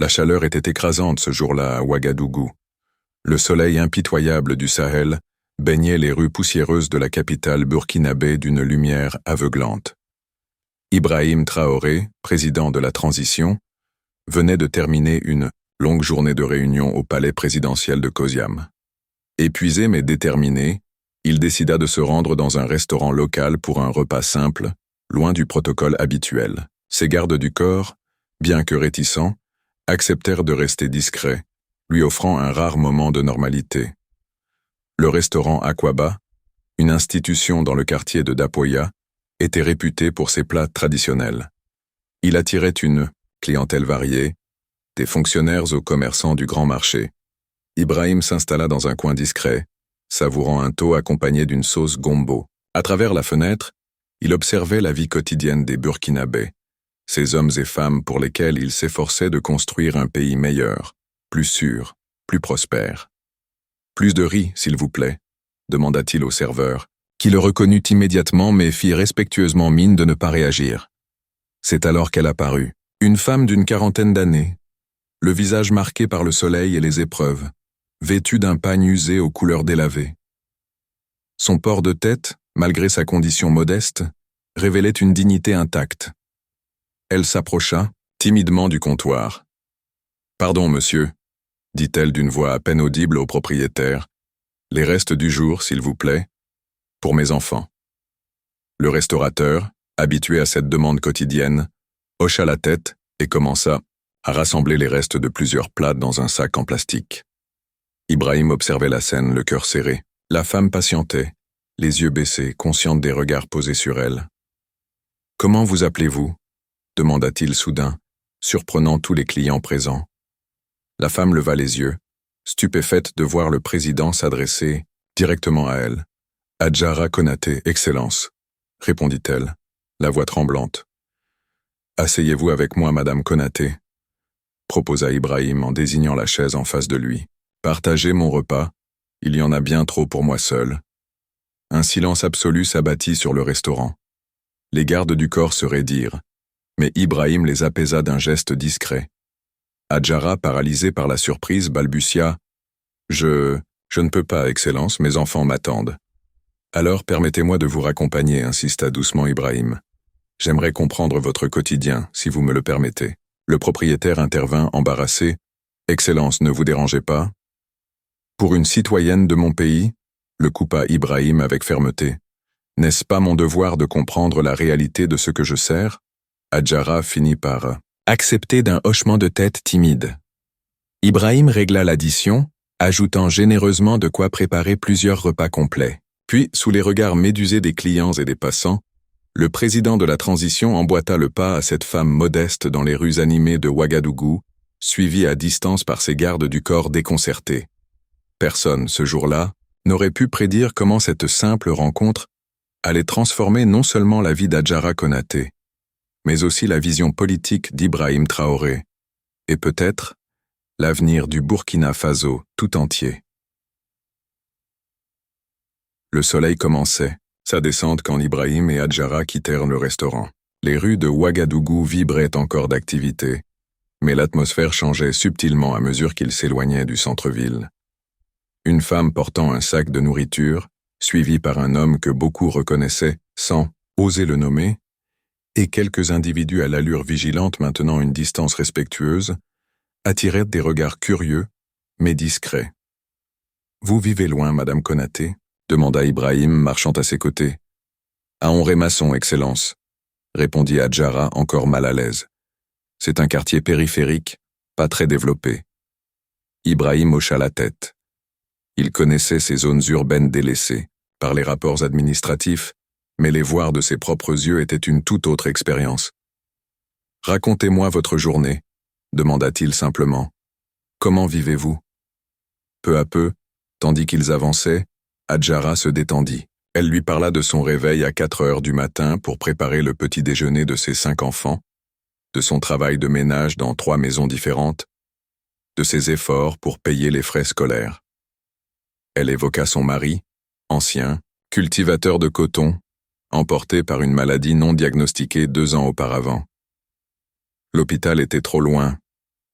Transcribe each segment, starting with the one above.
La chaleur était écrasante ce jour-là à Ouagadougou. Le soleil impitoyable du Sahel baignait les rues poussiéreuses de la capitale burkinabé d'une lumière aveuglante. Ibrahim Traoré, président de la transition, venait de terminer une longue journée de réunion au palais présidentiel de Kosiam. Épuisé mais déterminé, il décida de se rendre dans un restaurant local pour un repas simple, loin du protocole habituel. Ses gardes du corps, bien que réticents, acceptèrent de rester discrets, lui offrant un rare moment de normalité. Le restaurant Aquaba, une institution dans le quartier de Dapoya, était réputé pour ses plats traditionnels. Il attirait une clientèle variée, des fonctionnaires aux commerçants du grand marché. Ibrahim s'installa dans un coin discret, savourant un thau accompagné d'une sauce gombo. À travers la fenêtre, il observait la vie quotidienne des Burkinabés, ces hommes et femmes pour lesquels il s'efforçait de construire un pays meilleur, plus sûr, plus prospère. « Plus de riz, s'il vous plaît », demanda-t-il au serveur, qui le reconnut immédiatement mais fit respectueusement mine de ne pas réagir. C'est alors qu'elle apparut, une femme d'une quarantaine d'années, le visage marqué par le soleil et les épreuves, vêtue d'un pagne usé aux couleurs délavées. Son port de tête, malgré sa condition modeste, révélait une dignité intacte. Elle s'approcha, timidement du comptoir. « Pardon, monsieur », dit-elle d'une voix à peine audible au propriétaire. « Les restes du jour, s'il vous plaît, pour mes enfants. » Le restaurateur, habitué à cette demande quotidienne, hocha la tête et commença à rassembler les restes de plusieurs plats dans un sac en plastique. Ibrahim observait la scène, le cœur serré. La femme patientait, les yeux baissés, consciente des regards posés sur elle. « Comment vous appelez-vous » demanda-t-il soudain, surprenant tous les clients présents. La femme leva les yeux, stupéfaite de voir le président s'adresser directement à elle. « Adjara Konaté, Excellence », répondit-elle, la voix tremblante. « Asseyez-vous avec moi, Madame Konaté », proposa Ibrahim en désignant la chaise en face de lui. « Partagez mon repas, il y en a bien trop pour moi seul. » Un silence absolu s'abattit sur le restaurant. Les gardes du corps se raidirent, mais Ibrahim les apaisa d'un geste discret. Adjara, paralysée par la surprise, balbutia « Je ne peux pas, Excellence, mes enfants m'attendent. » « Alors permettez-moi de vous raccompagner, insista doucement Ibrahim. J'aimerais comprendre votre quotidien, si vous me le permettez. Le propriétaire intervint, embarrassé. « Excellence, ne vous dérangez pas. » « Pour une citoyenne de mon pays, le coupa Ibrahim avec fermeté. N'est-ce pas mon devoir de comprendre la réalité de ce que je sers ?» Adjara finit par accepter d'un hochement de tête timide. Ibrahim régla l'addition, ajoutant généreusement de quoi préparer plusieurs repas complets. Puis, sous les regards médusés des clients et des passants, le président de la transition emboîta le pas à cette femme modeste dans les rues animées de Ouagadougou, suivie à distance par ses gardes du corps déconcertés. Personne, ce jour-là, n'aurait pu prédire comment cette simple rencontre allait transformer non seulement la vie d'Adjara Konaté, mais aussi la vision politique d'Ibrahim Traoré, et peut-être l'avenir du Burkina Faso tout entier. Le soleil commençait sa descente quand Ibrahim et Adjara quittèrent le restaurant. Les rues de Ouagadougou vibraient encore d'activité, mais l'atmosphère changeait subtilement à mesure qu'ils s'éloignaient du centre-ville. Une femme portant un sac de nourriture, suivie par un homme que beaucoup reconnaissaient sans oser le nommer, et quelques individus à l'allure vigilante maintenant une distance respectueuse, attiraient des regards curieux, mais discrets. « Vous vivez loin, Madame Konaté ?» demanda Ibrahim, marchant à ses côtés. « À Onré-Masson, Excellence », répondit Adjara, encore mal à l'aise. « C'est un quartier périphérique, pas très développé. » Ibrahim hocha la tête. Il connaissait ces zones urbaines délaissées, par les rapports administratifs, mais les voir de ses propres yeux était une toute autre expérience. « Racontez-moi votre journée », demanda-t-il simplement. « Comment vivez-vous » Peu à peu, tandis qu'ils avançaient, Adjara se détendit. Elle lui parla de son réveil à 4 heures du matin pour préparer le petit déjeuner de ses 5 enfants, de son travail de ménage dans 3 maisons différentes, de ses efforts pour payer les frais scolaires. Elle évoqua son mari, ancien, cultivateur de coton, emporté par une maladie non diagnostiquée 2 ans auparavant. L'hôpital était trop loin,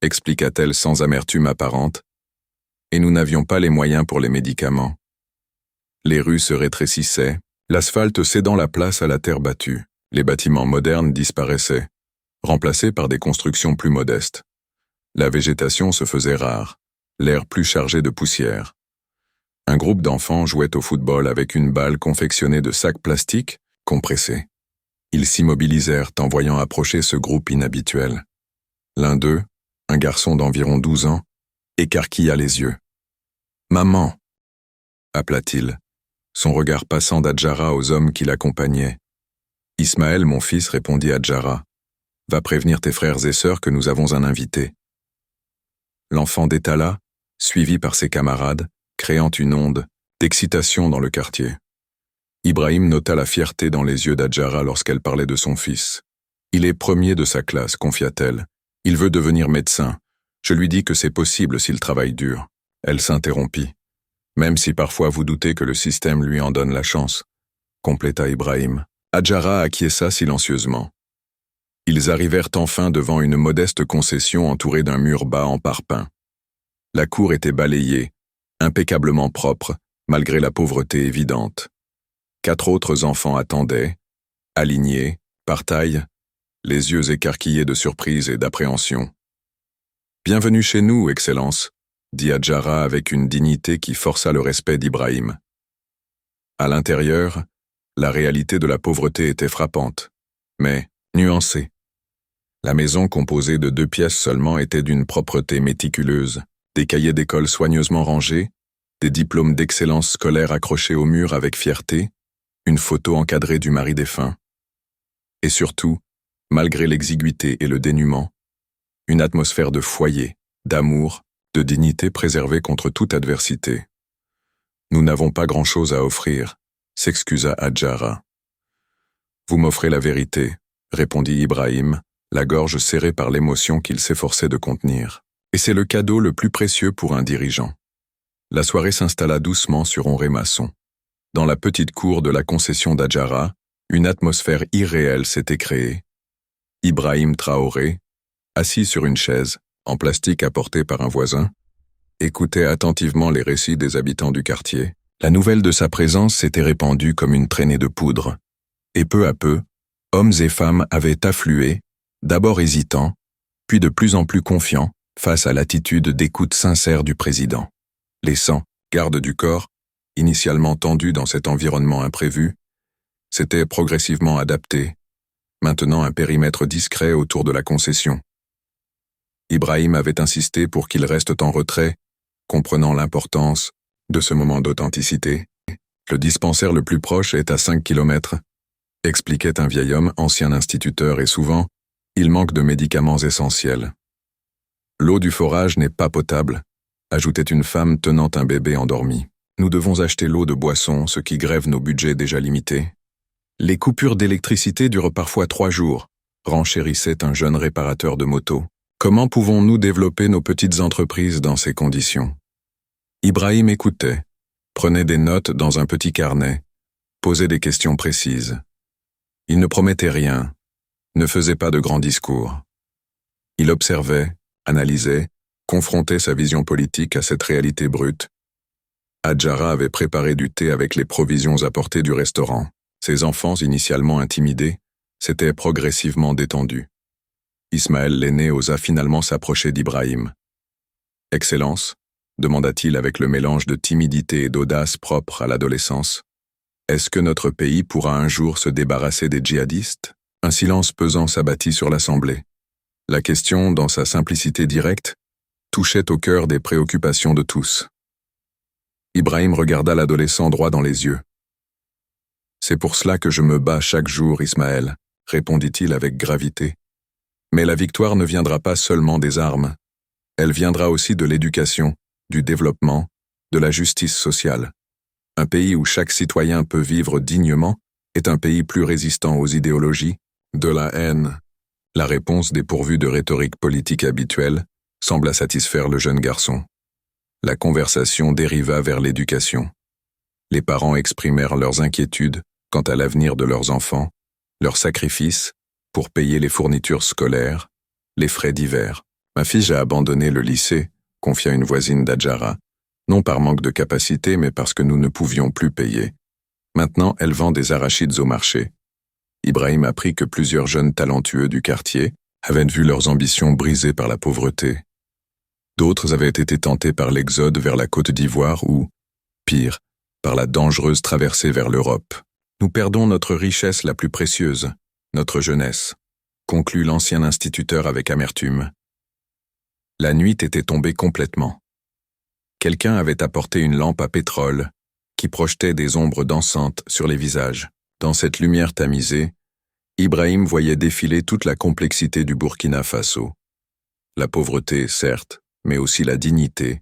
expliqua-t-elle sans amertume apparente, et nous n'avions pas les moyens pour les médicaments. Les rues se rétrécissaient, l'asphalte cédant la place à la terre battue. Les bâtiments modernes disparaissaient, remplacés par des constructions plus modestes. La végétation se faisait rare, l'air plus chargé de poussière. Un groupe d'enfants jouait au football avec une balle confectionnée de sacs plastiques compressés. Ils s'immobilisèrent en voyant approcher ce groupe inhabituel. L'un d'eux, un garçon d'environ 12 ans, écarquilla les yeux. « Maman !» appela-t-il, son regard passant d'Adjara aux hommes qui l'accompagnaient. « Ismaël, mon fils, répondit Adjara. Va prévenir tes frères et sœurs que nous avons un invité. » L'enfant détala, suivi par ses camarades, créant une onde d'excitation dans le quartier. Ibrahim nota la fierté dans les yeux d'Adjara lorsqu'elle parlait de son fils. « Il est premier de sa classe, confia-t-elle. Il veut devenir médecin. Je lui dis que c'est possible s'il travaille dur. » Elle s'interrompit. « Même si parfois vous doutez que le système lui en donne la chance, » compléta Ibrahim. Adjara acquiesça silencieusement. Ils arrivèrent enfin devant une modeste concession entourée d'un mur bas en parpaing. La cour était balayée, impeccablement propre, malgré la pauvreté évidente. 4 autres enfants attendaient, alignés, par taille, les yeux écarquillés de surprise et d'appréhension. « Bienvenue chez nous, Excellence », dit Adjara avec une dignité qui força le respect d'Ibrahim. À l'intérieur, la réalité de la pauvreté était frappante, mais nuancée. La maison, composée de 2 pièces seulement, était d'une propreté méticuleuse, des cahiers d'école soigneusement rangés, des diplômes d'excellence scolaire accrochés au mur avec fierté, une photo encadrée du mari défunt. Et surtout, malgré l'exiguïté et le dénuement, une atmosphère de foyer, d'amour, de dignité préservée contre toute adversité. « Nous n'avons pas grand-chose à offrir », s'excusa Adjara. « Vous m'offrez la vérité », répondit Ibrahim, la gorge serrée par l'émotion qu'il s'efforçait de contenir. Et c'est le cadeau le plus précieux pour un dirigeant. La soirée s'installa doucement sur Onré Masson. Dans la petite cour de la concession d'Adjara, une atmosphère irréelle s'était créée. Ibrahim Traoré, assis sur une chaise, en plastique apportée par un voisin, écoutait attentivement les récits des habitants du quartier. La nouvelle de sa présence s'était répandue comme une traînée de poudre. Et peu à peu, hommes et femmes avaient afflué, d'abord hésitants, puis de plus en plus confiants, face à l'attitude d'écoute sincère du président. Les 100 gardes du corps, initialement tendus dans cet environnement imprévu, s'étaient progressivement adaptés, maintenant un périmètre discret autour de la concession. Ibrahim avait insisté pour qu'ils restent en retrait, comprenant l'importance de ce moment d'authenticité. « Le dispensaire le plus proche est à 5 kilomètres, expliquait un vieil homme, ancien instituteur, et souvent, il manque de médicaments essentiels. L'eau du forage n'est pas potable, ajoutait une femme tenant un bébé endormi. Nous devons acheter l'eau de boisson, ce qui grève nos budgets déjà limités. Les coupures d'électricité durent parfois 3 jours, renchérissait un jeune réparateur de moto. Comment pouvons-nous développer nos petites entreprises dans ces conditions? Ibrahim écoutait, prenait des notes dans un petit carnet, posait des questions précises. Il ne promettait rien, ne faisait pas de grands discours. Il observait, analysait, confrontait sa vision politique à cette réalité brute. Adjara avait préparé du thé avec les provisions apportées du restaurant. Ses enfants, initialement intimidés, s'étaient progressivement détendus. Ismaël l'aîné osa finalement s'approcher d'Ibrahim. « Excellence ?» demanda-t-il avec le mélange de timidité et d'audace propre à l'adolescence. « Est-ce que notre pays pourra un jour se débarrasser des djihadistes ?» Un silence pesant s'abattit sur l'assemblée. La question, dans sa simplicité directe, touchait au cœur des préoccupations de tous. Ibrahim regarda l'adolescent droit dans les yeux. « C'est pour cela que je me bats chaque jour, Ismaël, » répondit-il avec gravité. « Mais la victoire ne viendra pas seulement des armes. Elle viendra aussi de l'éducation, du développement, de la justice sociale. Un pays où chaque citoyen peut vivre dignement est un pays plus résistant aux idéologies, de la haine. » La réponse dépourvue de rhétorique politique habituelle sembla satisfaire le jeune garçon. La conversation dériva vers l'éducation. Les parents exprimèrent leurs inquiétudes quant à l'avenir de leurs enfants, leurs sacrifices pour payer les fournitures scolaires, les frais divers. Ma fille a abandonné le lycée, confia une voisine d'Adjara, non par manque de capacité, mais parce que nous ne pouvions plus payer. Maintenant, elle vend des arachides au marché. Ibrahim apprit que plusieurs jeunes talentueux du quartier avaient vu leurs ambitions brisées par la pauvreté. D'autres avaient été tentés par l'exode vers la Côte d'Ivoire ou, pire, par la dangereuse traversée vers l'Europe. Nous perdons notre richesse la plus précieuse, notre jeunesse, conclut l'ancien instituteur avec amertume. La nuit était tombée complètement. Quelqu'un avait apporté une lampe à pétrole qui projetait des ombres dansantes sur les visages. Dans cette lumière tamisée, Ibrahim voyait défiler toute la complexité du Burkina Faso. La pauvreté, certes, mais aussi la dignité,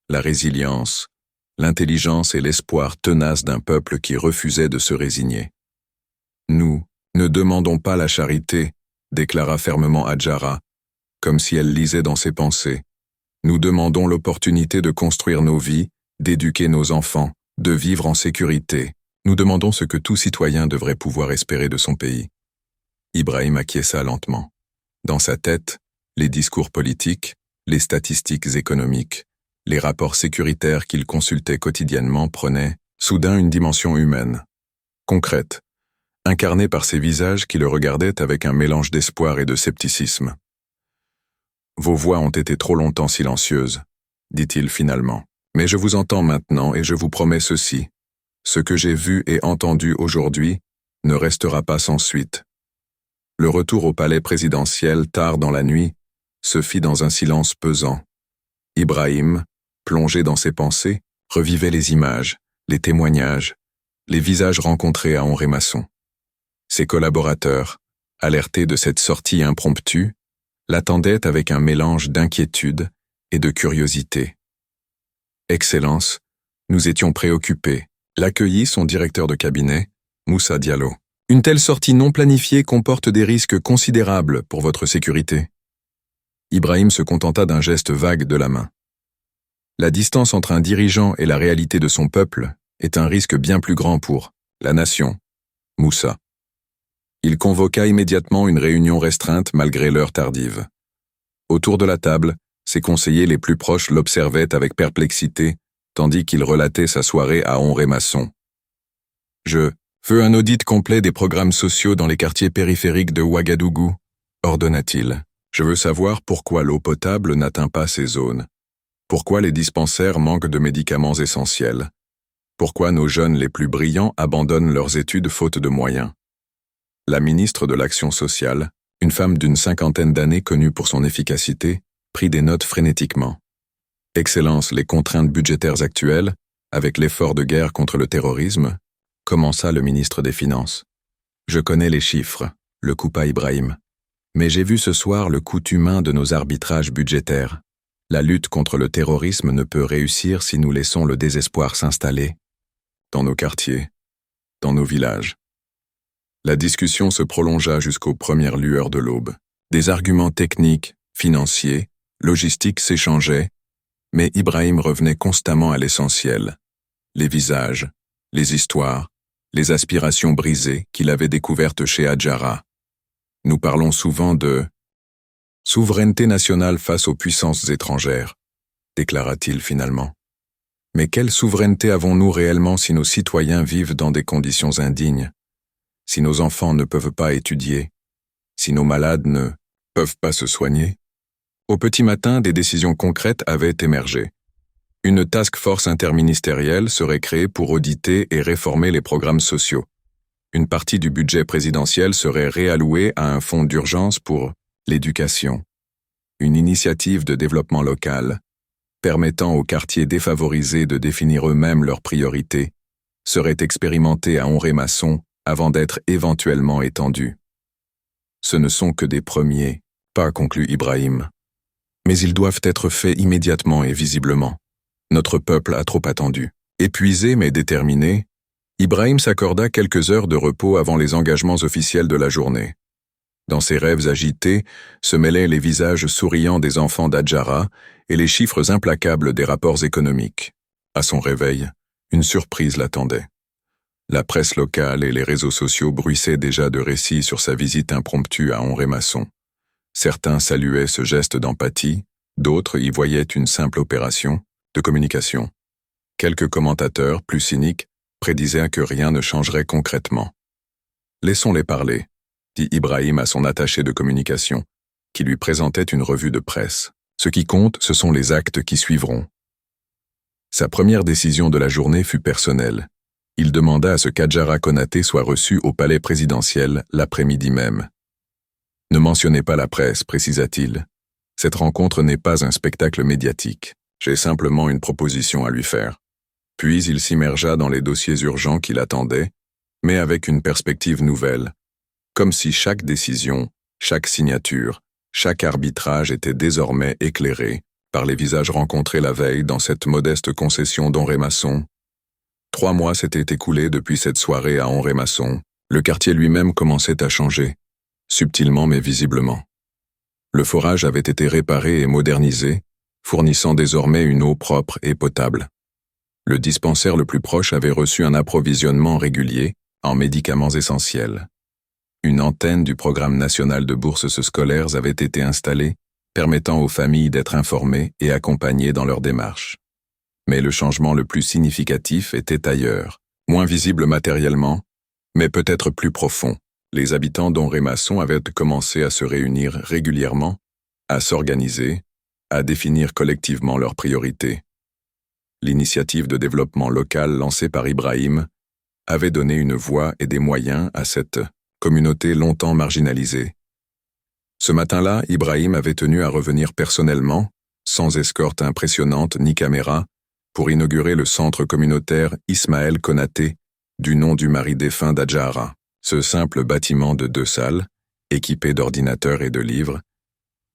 la résilience, l'intelligence et l'espoir tenace d'un peuple qui refusait de se résigner. Nous ne demandons pas la charité, déclara fermement Adjara, comme si elle lisait dans ses pensées. Nous demandons l'opportunité de construire nos vies, d'éduquer nos enfants, de vivre en sécurité. Nous demandons ce que tout citoyen devrait pouvoir espérer de son pays. Ibrahim acquiesça lentement. Dans sa tête, les discours politiques, les statistiques économiques, les rapports sécuritaires qu'il consultait quotidiennement prenaient, soudain, une dimension humaine, concrète, incarnée par ces visages qui le regardaient avec un mélange d'espoir et de scepticisme. « Vos voix ont été trop longtemps silencieuses, dit-il finalement. Mais je vous entends maintenant et je vous promets ceci. Ce que j'ai vu et entendu aujourd'hui ne restera pas sans suite. » Le retour au palais présidentiel tard dans la nuit se fit dans un silence pesant. Ibrahim, plongé dans ses pensées, revivait les images, les témoignages, les visages rencontrés à Henri-Masson. Ses collaborateurs, alertés de cette sortie impromptue, l'attendaient avec un mélange d'inquiétude et de curiosité. « Excellence, nous étions préoccupés », l'accueillit son directeur de cabinet, Moussa Diallo. « Une telle sortie non planifiée comporte des risques considérables pour votre sécurité. » Ibrahim se contenta d'un geste vague de la main. La distance entre un dirigeant et la réalité de son peuple est un risque bien plus grand pour la nation, Moussa. Il convoqua immédiatement une réunion restreinte malgré l'heure tardive. Autour de la table, ses conseillers les plus proches l'observaient avec perplexité, tandis qu'il relatait sa soirée à Henri-Masson. « Je veux un audit complet des programmes sociaux dans les quartiers périphériques de Ouagadougou, ordonna-t-il. Je veux savoir pourquoi l'eau potable n'atteint pas ces zones. Pourquoi les dispensaires manquent de médicaments essentiels. Pourquoi nos jeunes les plus brillants abandonnent leurs études faute de moyens. » La ministre de l'Action sociale, une femme d'une 50aine d'années connue pour son efficacité, prit des notes frénétiquement. « Excellence, les contraintes budgétaires actuelles, avec l'effort de guerre contre le terrorisme, » commença le ministre des Finances. « Je connais les chiffres, » le coupa Ibrahim. « Mais j'ai vu ce soir le coût humain de nos arbitrages budgétaires. La lutte contre le terrorisme ne peut réussir si nous laissons le désespoir s'installer. Dans nos quartiers, dans nos villages. » La discussion se prolongea jusqu'aux premières lueurs de l'aube. Des arguments techniques, financiers, logistiques s'échangeaient, mais Ibrahim revenait constamment à l'essentiel. Les visages, les histoires, les aspirations brisées qu'il avait découvertes chez Adjara. Nous parlons souvent de souveraineté nationale face aux puissances étrangères, déclara-t-il finalement. Mais quelle souveraineté avons-nous réellement si nos citoyens vivent dans des conditions indignes, si nos enfants ne peuvent pas étudier, si nos malades ne peuvent pas se soigner? Au petit matin, des décisions concrètes avaient émergé. Une task force interministérielle serait créée pour auditer et réformer les programmes sociaux. Une partie du budget présidentiel serait réallouée à un fonds d'urgence pour l'éducation. Une initiative de développement local, permettant aux quartiers défavorisés de définir eux-mêmes leurs priorités, serait expérimentée à Henri-Masson avant d'être éventuellement étendue. Ce ne sont que des premiers pas, conclut Ibrahim. Mais ils doivent être faits immédiatement et visiblement. Notre peuple a trop attendu. Épuisé mais déterminé, Ibrahim s'accorda quelques heures de repos avant les engagements officiels de la journée. Dans ses rêves agités se mêlaient les visages souriants des enfants d'Adjara et les chiffres implacables des rapports économiques. À son réveil, une surprise l'attendait. La presse locale et les réseaux sociaux bruissaient déjà de récits sur sa visite impromptue à Henri-Masson. Certains saluaient ce geste d'empathie, d'autres y voyaient une simple opération de communication. Quelques commentateurs, plus cyniques, prédisaient que rien ne changerait concrètement. « Laissons-les parler », dit Ibrahim à son attaché de communication, qui lui présentait une revue de presse. Ce qui compte, ce sont les actes qui suivront. Sa première décision de la journée fut personnelle. Il demanda à ce qu'Adjara Konaté soit reçu au palais présidentiel l'après-midi même. « Ne mentionnez pas la presse », précisa-t-il. « Cette rencontre n'est pas un spectacle médiatique. J'ai simplement une proposition à lui faire. » Puis il s'immergea dans les dossiers urgents qui l'attendaient, mais avec une perspective nouvelle, comme si chaque décision, chaque signature, chaque arbitrage était désormais éclairé par les visages rencontrés la veille dans cette modeste concession d'Henri-Masson. 3 mois s'étaient écoulés depuis cette soirée à Henri-Masson. Le quartier lui-même commençait à changer, subtilement mais visiblement. Le forage avait été réparé et modernisé, fournissant désormais une eau propre et potable. Le dispensaire le plus proche avait reçu un approvisionnement régulier en médicaments essentiels. Une antenne du programme national de bourses scolaires avait été installée, permettant aux familles d'être informées et accompagnées dans leurs démarches. Mais le changement le plus significatif était ailleurs, moins visible matériellement, mais peut-être plus profond. Les habitants d'Henri-Masson avaient commencé à se réunir régulièrement, à s'organiser, à définir collectivement leurs priorités. L'initiative de développement local lancée par Ibrahim avait donné une voix et des moyens à cette communauté longtemps marginalisée. Ce matin-là, Ibrahim avait tenu à revenir personnellement, sans escorte impressionnante ni caméra, pour inaugurer le centre communautaire Ismaël Konaté, du nom du mari défunt d'Adjara. Ce simple bâtiment de 2 salles, équipé d'ordinateurs et de livres,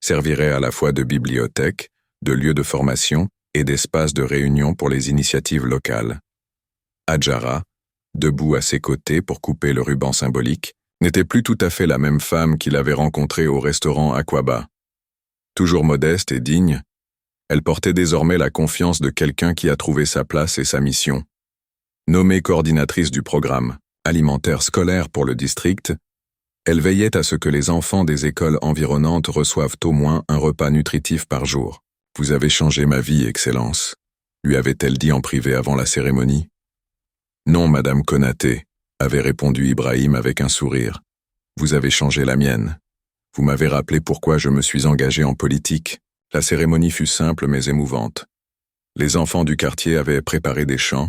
servirait à la fois de bibliothèque, de lieu de formation et d'espace de réunion pour les initiatives locales. Adjara, debout à ses côtés pour couper le ruban symbolique, n'était plus tout à fait la même femme qu'il avait rencontrée au restaurant Aquaba. Toujours modeste et digne, elle portait désormais la confiance de quelqu'un qui a trouvé sa place et sa mission. Nommée coordinatrice du programme alimentaire scolaire pour le district, elle veillait à ce que les enfants des écoles environnantes reçoivent au moins un repas nutritif par jour. « Vous avez changé ma vie, Excellence », lui avait-elle dit en privé avant la cérémonie. « Non, Madame Konaté », avait répondu Ibrahim avec un sourire. « Vous avez changé la mienne. Vous m'avez rappelé pourquoi je me suis engagé en politique. » La cérémonie fut simple mais émouvante. Les enfants du quartier avaient préparé des chants,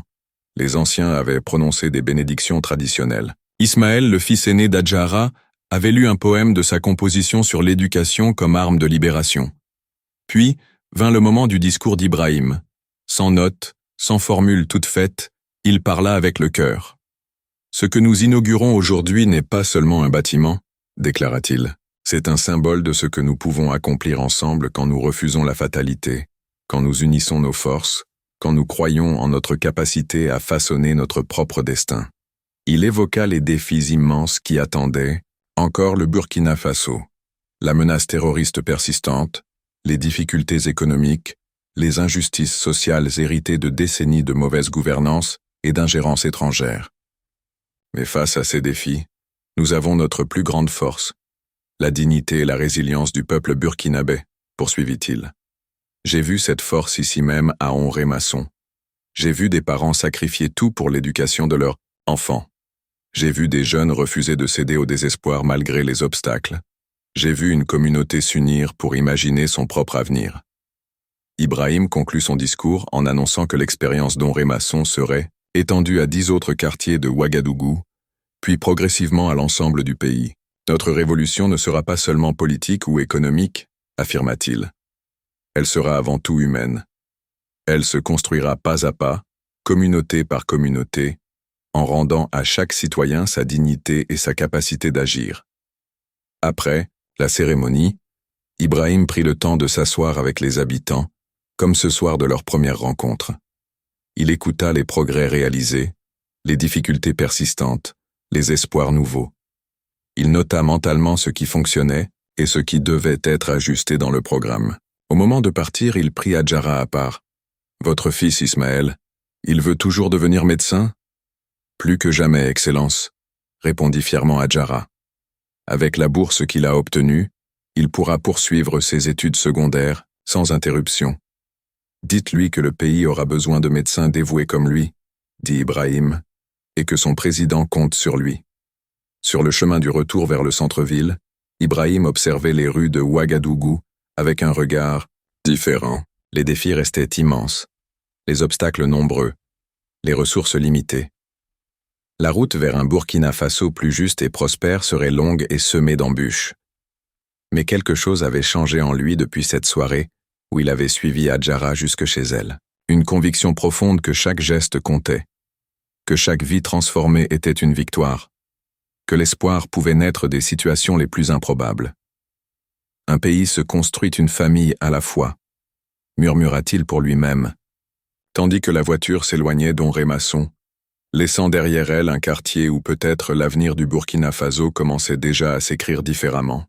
les anciens avaient prononcé des bénédictions traditionnelles. Ismaël, le fils aîné d'Adjara, avait lu un poème de sa composition sur l'éducation comme arme de libération. Puis vint le moment du discours d'Ibrahim. Sans notes, sans formule toute faite, il parla avec le cœur. « Ce que nous inaugurons aujourd'hui n'est pas seulement un bâtiment, » déclara-t-il. C'est un symbole de ce que nous pouvons accomplir ensemble quand nous refusons la fatalité, quand nous unissons nos forces, quand nous croyons en notre capacité à façonner notre propre destin. Il évoqua les défis immenses qui attendaient encore le Burkina Faso, la menace terroriste persistante, les difficultés économiques, les injustices sociales héritées de décennies de mauvaise gouvernance et d'ingérence étrangère. Mais face à ces défis, nous avons notre plus grande force, la dignité et la résilience du peuple burkinabé, poursuivit-il. J'ai vu cette force ici même à Henri-Masson. J'ai vu des parents sacrifier tout pour l'éducation de leurs enfants. J'ai vu des jeunes refuser de céder au désespoir malgré les obstacles. J'ai vu une communauté s'unir pour imaginer son propre avenir. Ibrahim conclut son discours en annonçant que l'expérience d'Henri-Masson serait étendue à 10 autres quartiers de Ouagadougou, puis progressivement à l'ensemble du pays. Notre révolution ne sera pas seulement politique ou économique, affirma-t-il. Elle sera avant tout humaine. Elle se construira pas à pas, communauté par communauté, en rendant à chaque citoyen sa dignité et sa capacité d'agir. Après la cérémonie, Ibrahim prit le temps de s'asseoir avec les habitants, comme ce soir de leur première rencontre. Il écouta les progrès réalisés, les difficultés persistantes, les espoirs nouveaux. Il nota mentalement ce qui fonctionnait et ce qui devait être ajusté dans le programme. Au moment de partir, il prit Adjara à part. « Votre fils, Ismaël, il veut toujours devenir médecin ?»« Plus que jamais, Excellence, » répondit fièrement Adjara. Avec la bourse qu'il a obtenue, Il pourra poursuivre ses études secondaires, sans interruption. Dites-lui que le pays aura besoin de médecins dévoués comme lui, dit Ibrahim, et que son président compte sur lui. Sur le chemin du retour vers le centre-ville, Ibrahim observait les rues de Ouagadougou avec un regard différent. Les défis restaient immenses, les obstacles nombreux, les ressources limitées. La route vers un Burkina Faso plus juste et prospère serait longue et semée d'embûches. Mais quelque chose avait changé en lui depuis cette soirée où il avait suivi Adjara jusque chez elle. Une conviction profonde que chaque geste comptait, que chaque vie transformée était une victoire, que l'espoir pouvait naître des situations les plus improbables. Un pays se construit une famille à la fois, murmura-t-il pour lui-même, tandis que la voiture s'éloignait d'Onré-Masson, laissant derrière elle un quartier où peut-être l'avenir du Burkina Faso commençait déjà à s'écrire différemment.